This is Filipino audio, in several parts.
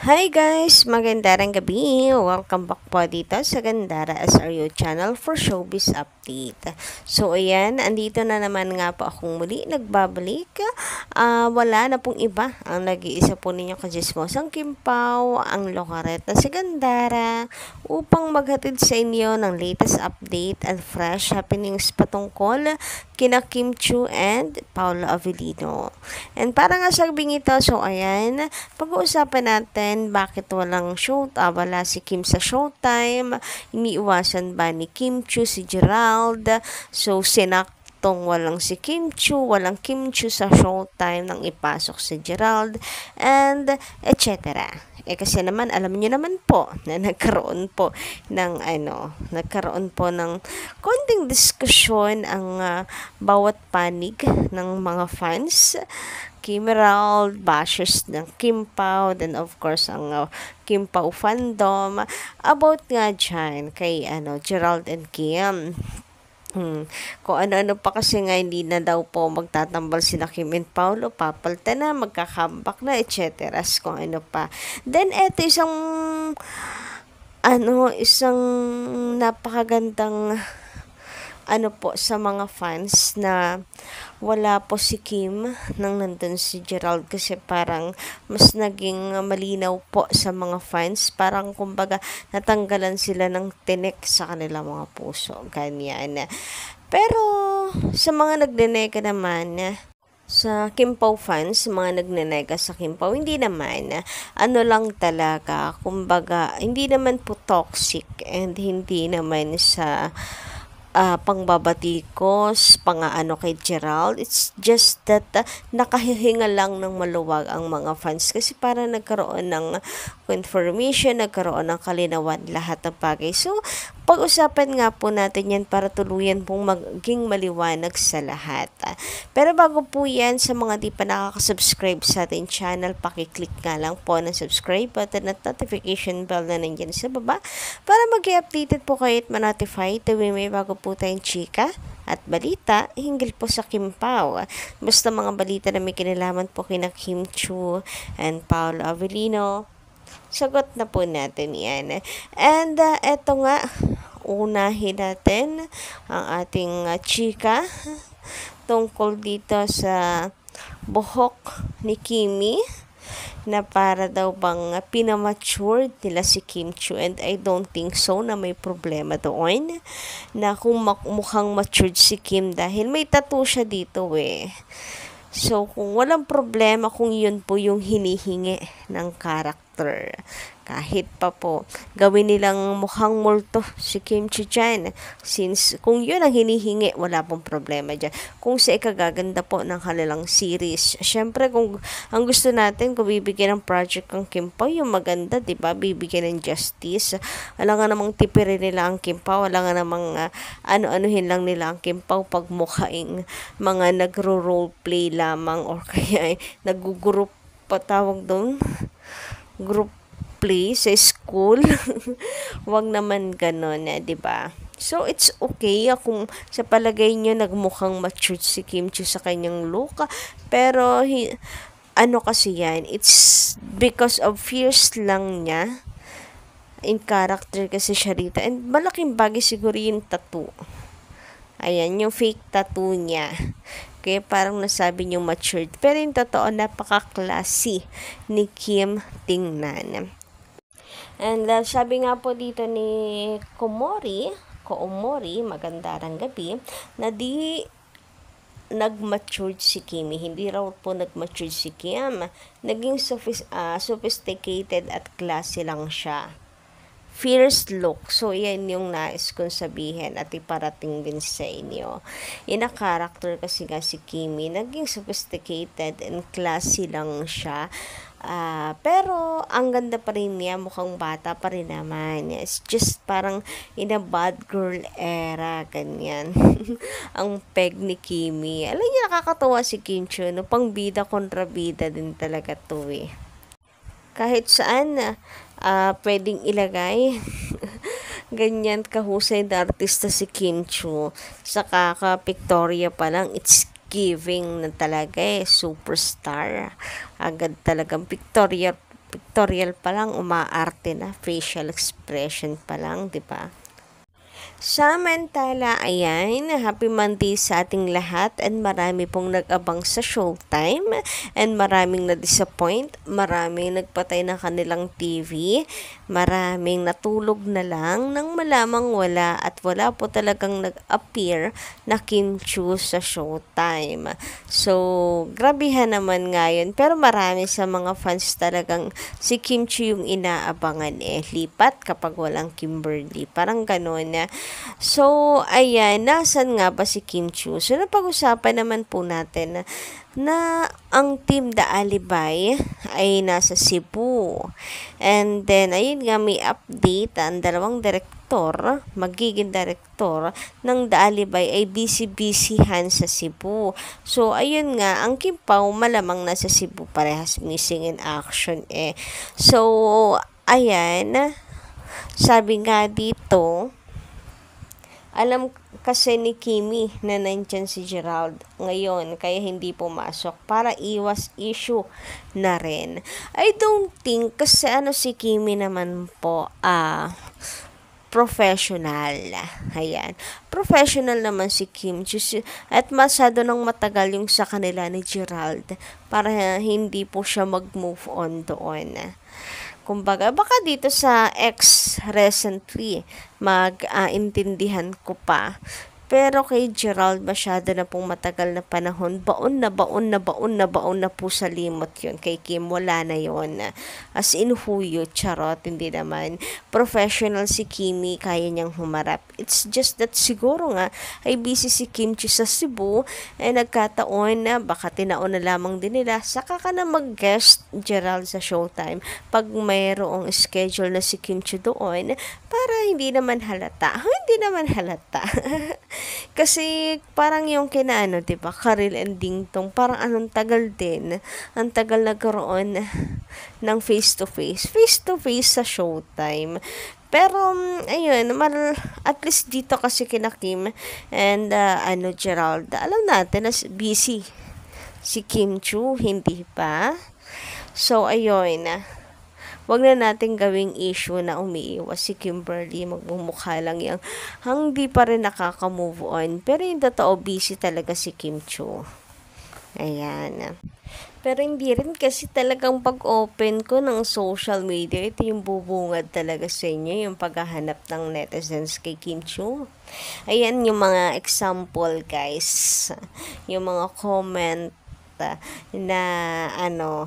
Hi guys! Magandang gabi! Welcome back po dito sa Gandara SRU channel for showbiz update. So ayan, andito na naman nga po akong muli nagbabalik. Wala na pong iba ang nag-iisa po ninyo kajismosang Kimpaw, ang Locaret na si Gandara upang maghatid sa inyo ng latest update and fresh happenings patungkol kina Kim Chiu and Paolo Avellino. And para nga sabing ito, so ayan, pag-uusapan natin bakit wala si Kim sa showtime, iniiwasan ba ni Kim Chiu si Gerald, so sinaktong walang si Kim Chiu, walang Kim Chiu sa showtime nang ipasok si Gerald, and etc. Kasi naman alam niyo naman po na nagkaroon po ng konting diskusyon ang bawat panig ng mga fans. Kim Herald, bashers ng Kim Pao, then of course ang Kim Pao fandom about nga dyan kay Gerald and Kim. Kung ano-ano pa kasi nga hindi na daw po magtatambal sila Kim and Paolo, papalta na, magkakambak na, etc. Kung ano pa. Then eto isang napakagandang po sa mga fans na wala po si Kim nang nandun si Gerald kasi parang mas naging malinaw po sa mga fans, parang kumbaga natanggalan sila ng tinik sa kanilang mga puso, ganyan. Pero sa mga nagnenega naman sa Kim Pao fans, mga nagnenega sa Kim Pao, hindi naman, lang talaga, kumbaga, hindi naman po toxic and hindi naman sa pangbabatikos, kay Gerald. It's just that nakahihinga lang ng maluwag ang mga fans kasi para nagkaroon ng confirmation, nagkaroon ng kalinawan lahat ng bagay. So, pag-usapan nga po natin yan para tuluyan pong maging maliwanag sa lahat. Pero bago po yan, sa mga di pa nakaka-subscribe sa ating channel, pakiclick nga lang po ng subscribe button at notification bell na nandyan sa baba para mag-updated po kayo at ma-notify tuwing may bago po tayong chika at balita hinggil po sa Kim Pao. Basta mga balita na may kinalaman po kina Kim Chiu and Paolo Avellino, sagot na po natin yan. And eto nga, unahin natin ang ating chika tungkol dito sa buhok ni Kimi na para daw bang pinamatured nila si Kim Chiu, and I don't think so na may problema doon na kung mukhang matured si Kim dahil may tattoo siya dito So, kung walang problema kung yun po yung hinihingi ng character, kahit pa po gawin nilang mukhang multo si Kim Chiu dyan. Since kung yun ang hinihingi, wala pong problema dyan. Kung sa ikagaganda po ng kanilang series, syempre kung ang gusto natin, kung bibigyan ng project ng Kim Pao, yung maganda, diba? Bibigyan ng justice. Wala nga namang tipirin nila ang Kim Pao, wala nga namang ano-anuhin lang nila ang Kim Pao pag mukhaing mga nagro-roleplay lamang or kaya nag-group patawag doon, group play sa school. Wag naman ganon, di ba? So, it's okay kung sa palagay nyo nagmukhang matured si Kim Chiu sa kanyang look. Pero, kasi yan, it's because of fears lang niya in character kasi siya rito. And malaking bagay siguro yung tattoo. Ayan, yung fake tattoo niya. Kaya parang nasabi niyo matured. Pero yung totoo, napaka-classy ni Kim tingnan. And sabi nga po dito ni Koomori, magandang gabi, na di nag-matured si Kimi. Hindi raw po nag-matured si Kim. Naging sophisticated at classy lang siya. Fierce look. So, yan yung nais kong sabihin at iparating din sa inyo. In a character kasi nga si Kimi, naging sophisticated and classy lang siya. Pero, ang ganda pa rin niya, mukhang bata pa rin naman. It's just parang in a bad girl era, ganyan. Ang peg ni Kimi. Alam niya, nakakatawa si Kim Chiu, no? Pang bida kontra bida din talaga to kahit saan pwedeng ilagay. Ganyan kahusay na artista si Kim Chiu. Sa kaka-pictoria pa lang, it's giving na talaga superstar. Agad talagang pictorial pictorial pa lang, umaarte na, facial expression pa lang, di ba? Samantala, ayan, happy Monday sa ating lahat and marami pong nag-abang sa showtime and maraming na-disappoint, maraming nagpatay ng kanilang TV, maraming natulog na lang nang malamang wala at wala po talagang nag-appear na Kim Chiu sa showtime. So, grabihan naman ngayon pero marami sa mga fans talagang si Kim Chiu yung inaabangan lipat kapag walang Kimberly. Parang ganun na. So, ayan, nasan nga ba si Kim Chiu? So, napag-usapan naman po natin na ang Team The Alibay ay nasa Cebu. And then, ayun nga, may update, ang dalawang direktor, magiging direktor ng The Alibay ay busy-busyhan sa Cebu. So, ayun nga, ang Kim Pao malamang nasa Cebu, parehas missing in action So, ayan, sabi nga dito, alam kasi ni Kimi na nandyan si Gerald ngayon kaya hindi pumasok para iwas issue na rin. I don't think kasi si Kimi naman po professional. Ayan. Professional naman si Kim at masyado nang matagal yung sa kanila ni Gerald para hindi po siya mag-move on doon. Kumbaga, baka dito sa ex recently, mag-intindihan ko pa. Pero kay Gerald, masyado na pong matagal na panahon. Baon na po sa limot yun. Kay Kim, wala na yun. As in huyo, charot, hindi naman. Professional si Kimi, kaya niyang humarap. It's just that siguro nga, ay busy si Kim Chiu sa Cebu, nagkataon na baka tinaon na lamang din nila. Saka ka na mag-guest, Gerald, sa showtime. Pag mayroong schedule na si Kim Chiu doon, para hindi naman halata. Hindi naman halata. Kasi parang yung kinaano, 'di ba? Karil and Dingtong, parang anong tagal din. Ang tagal nagkaroon ng face to face sa showtime. Pero ayun, at least dito kasi kina Kim and Gerald, alam natin na busy si Kim Chiu, hindi pa. So ayun, wag na natin gawing issue na umiiwas si Kimberly, magmumukha lang yung hindi pa rin nakaka-move on. Pero yung totoo, busy talaga si Kim Chiu. Ayan. Pero hindi rin kasi talagang pag-open ko ng social media, ito yung bubungad talaga sa inyo, yung paghahanap ng netizens kay Kim Chiu. Ayan yung mga example, guys. Yung mga comment na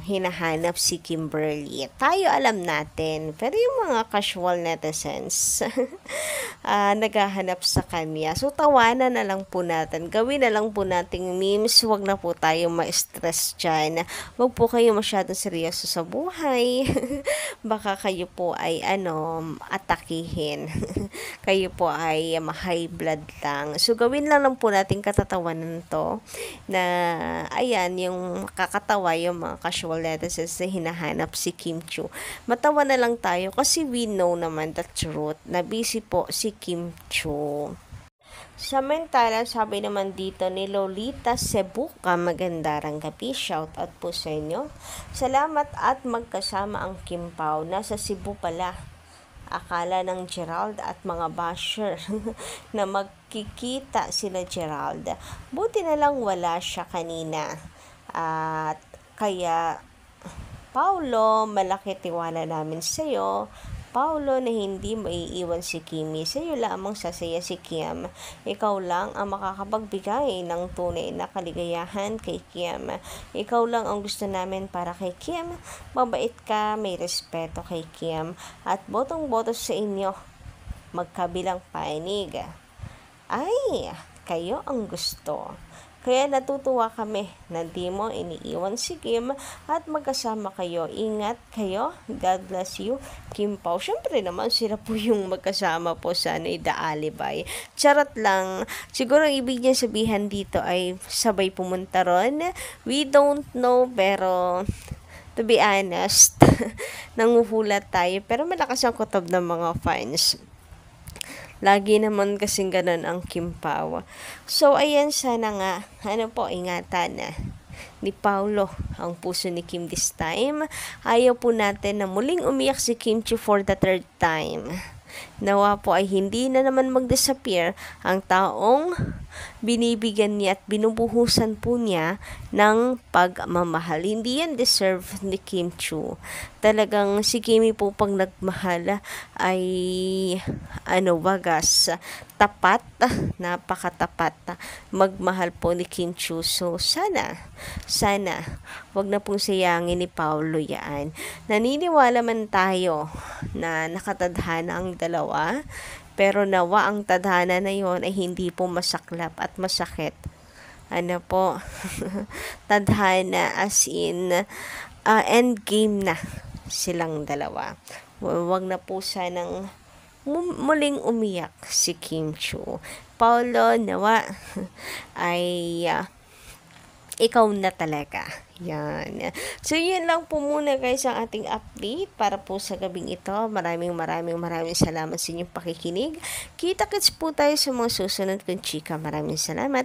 hinahanap si Kimberly. Tayo alam natin. Pero yung mga casual netizens naghahanap sa kanya. So, tawanan na lang po natin. Gawin na lang po nating memes. Huwag na po tayo ma-stress dyan. Huwag po kayo masyadong seryoso sa buhay. Baka kayo po ay atakihin. Kayo po ay ma-high blood lang. So, gawin lang po natin katatawanan to na ayan, yung kakatawa yung mga casual netizens na hinahanap si Kim Chiu. Matawa na lang tayo kasi we know naman the truth na busy po si Kim Chiu. Samantala, sabi naman dito ni Lolita Cebuca, magandarang gabi, shout out po sa inyo. Salamat at magkasama ang Kim Pao. Nasa Cebu pala. Akala ng Gerald at mga basher na magkikita sila Gerald. Buti na lang wala siya kanina. At kaya, Paulo, malaki tiwala namin sa iyo. Paulo, na hindi maiiwan si Kimi. Sa iyo lamang sasaya si Kim. Ikaw lang ang makakapagbigay ng tunay na kaligayahan kay Kim. Ikaw lang ang gusto namin para kay Kim. Mabait ka, may respeto kay Kim. At botong-boto sa inyo. Magkabilang panig. Ay, kayo ang gusto. Kaya natutuwa kami na di mo iniiwan si Kim at magkasama kayo. Ingat kayo. God bless you, Kim Pao. Siyempre naman sila po yung magkasama po sa The Alibay. Charot lang. Siguro ang ibig niya sabihan dito ay sabay pumunta ron. We don't know, pero to be honest, nanguhulat tayo. Pero malakas ang kutob ng mga fans. Lagi naman kasing ganun ang Kim Pao. So, ayan, sana nga, ingatan na. ni Paulo ang puso ni Kim this time. Ayaw po natin na muling umiyak si Kim Chiu for the third time. Nawa po ay hindi na naman mag-disappear ang taong binibigyan niya at binubuhusan po niya ng pagmamahal. Hindi yan deserve ni Kim Chiu. Talagang si Kimi po pag nagmahal ay wagas, tapat, napakatapat magmahal po ni Kim Chiu. So sana wag na pong sayangin ni Paulo yan. Naniniwala man tayo na nakatadhana ang dalawa, pero nawa ang tadhana na yon ay hindi po masaklap at masakit. Ano po, tadhana as in end game na silang dalawa. Wag na po sanang muling umiyak si Kim Chiu. Paulo, nawa ay ikaw na talaga. Yan. So, yun lang po muna guys ang ating update para po sa gabing ito. Maraming salamat sa inyong pakikinig. Kita-kits po tayo sa mga susunod kong chika. Maraming salamat.